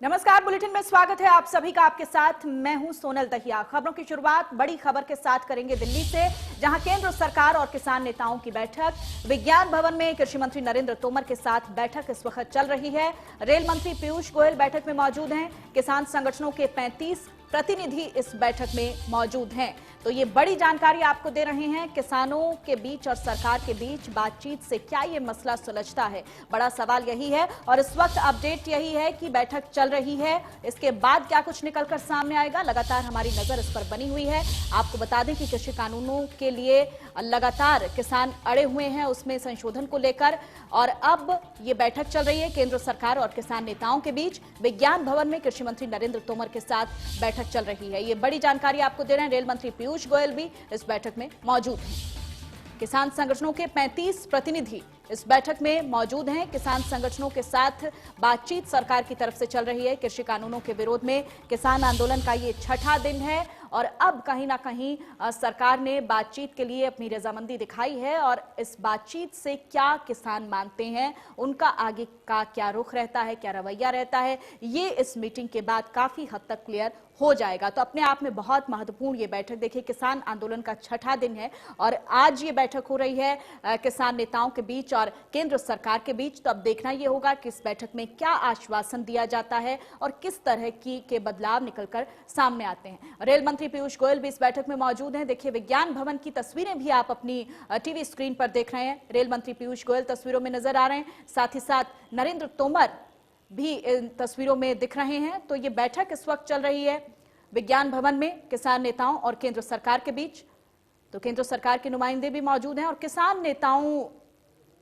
नमस्कार, बुलेटिन में स्वागत है आप सभी का। आपके साथ मैं हूं सोनल दहिया। खबरों की शुरुआत बड़ी खबर के साथ करेंगे दिल्ली से, जहां केंद्र सरकार और किसान नेताओं की बैठक। विज्ञान भवन में कृषि मंत्री नरेंद्र तोमर के साथ बैठक इस वक्त चल रही है। रेल मंत्री पीयूष गोयल बैठक में मौजूद हैं। किसान संगठनों के 35 प्रतिनिधि इस बैठक में मौजूद हैं। तो ये बड़ी जानकारी आपको दे रहे हैं। किसानों के बीच और सरकार के बीच बातचीत से क्या ये मसला सुलझता है, बड़ा सवाल यही है। और इस वक्त अपडेट यही है कि बैठक चल रही है, इसके बाद क्या कुछ निकलकर सामने आएगा, लगातार हमारी नजर इस पर बनी हुई है। आपको बता दें कि कृषि कानूनों के लिए लगातार किसान अड़े हुए हैं, उसमें संशोधन को लेकर। और अब ये बैठक चल रही है केंद्र सरकार और किसान नेताओं के बीच। विज्ञान भवन में कृषि मंत्री नरेंद्र तोमर के साथ बैठक चल रही है। ये बड़ी जानकारी आपको दे रहे हैं। रेल मंत्री पीयूष गोयल भी इस बैठक में मौजूद हैं। किसान संगठनों के 35 प्रतिनिधि इस बैठक में मौजूद हैं। किसान संगठनों के साथ बातचीत सरकार की तरफ से चल रही है। कृषि कानूनों के विरोध में किसान आंदोलन का ये छठा दिन है और अब कहीं ना कहीं सरकार ने बातचीत के लिए अपनी रजामंदी दिखाई है। और इस बातचीत से क्या किसान मानते हैं, उनका आगे का क्या रुख रहता है, क्या रवैया रहता है, ये इस मीटिंग के बाद काफी हद तक क्लियर हो जाएगा। तो अपने आप में बहुत महत्वपूर्ण ये बैठक, देखिए किसान आंदोलन का छठा दिन है और आज ये बैठक हो रही है किसान नेताओं के बीच और केंद्र सरकार के बीच। तो अब देखना ये होगा कि इस बैठक में क्या आश्वासन दिया जाता है और किस तरह के बदलाव निकलकर सामने आते हैं। रेल मंत्री पीयूष गोयल भी इस बैठक में मौजूद हैं। देखिए विज्ञान भवन की तस्वीरें भी आप अपनी टीवी स्क्रीन पर देख रहे हैं। रेल मंत्री पीयूष गोयल तस्वीरों में नजर आ रहे हैं, साथ ही साथ नरेंद्र तोमर भी इन तस्वीरों में दिख रहे हैं। तो ये बैठक इस वक्त चल रही है विज्ञान भवन में किसान नेताओं और केंद्र सरकार के बीच। तो केंद्र सरकार के नुमाइंदे भी मौजूद हैं और किसान नेताओं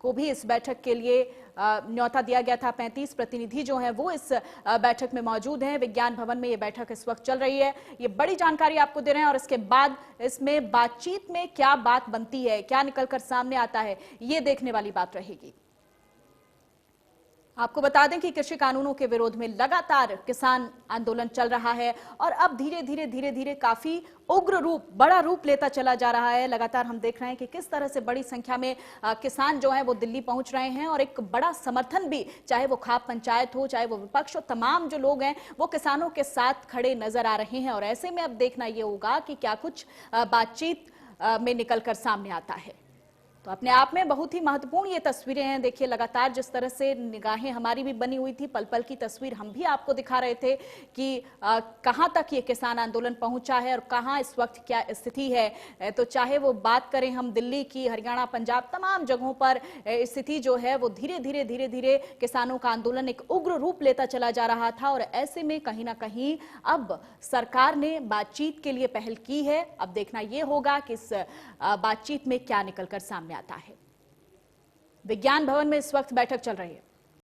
को भी इस बैठक के लिए न्योता दिया गया था। 35 प्रतिनिधि जो हैं वो इस बैठक में मौजूद हैं। विज्ञान भवन में ये बैठक इस वक्त चल रही है। ये बड़ी जानकारी आपको दे रहे हैं और इसके बाद इसमें बातचीत में क्या बात बनती है, क्या निकलकर सामने आता है, ये देखने वाली बात रहेगी। आपको बता दें कि कृषि कानूनों के विरोध में लगातार किसान आंदोलन चल रहा है और अब धीरे धीरे काफी उग्र रूप, बड़ा रूप लेता चला जा रहा है। लगातार हम देख रहे हैं कि किस तरह से बड़ी संख्या में किसान जो हैं वो दिल्ली पहुंच रहे हैं और एक बड़ा समर्थन भी, चाहे वो खाप पंचायत हो, चाहे वो विपक्ष हो, तमाम जो लोग हैं वो किसानों के साथ खड़े नजर आ रहे हैं। और ऐसे में अब देखना ये होगा कि क्या कुछ बातचीत में निकलकर सामने आता है। तो अपने आप में बहुत ही महत्वपूर्ण ये तस्वीरें हैं। देखिए लगातार जिस तरह से निगाहें हमारी भी बनी हुई थी, पल पल की तस्वीर हम भी आपको दिखा रहे थे कि कहां तक ये किसान आंदोलन पहुंचा है और कहां इस वक्त क्या स्थिति है। तो चाहे वो बात करें हम दिल्ली की, हरियाणा, पंजाब, तमाम जगहों पर स्थिति जो है वो धीरे धीरे किसानों का आंदोलन एक उग्र रूप लेता चला जा रहा था। और ऐसे में कहीं ना कहीं अब सरकार ने बातचीत के लिए पहल की है। अब देखना यह होगा कि इस बातचीत में क्या निकलकर सामने आता है। विज्ञान भवन में इस वक्त बैठक चल रही है।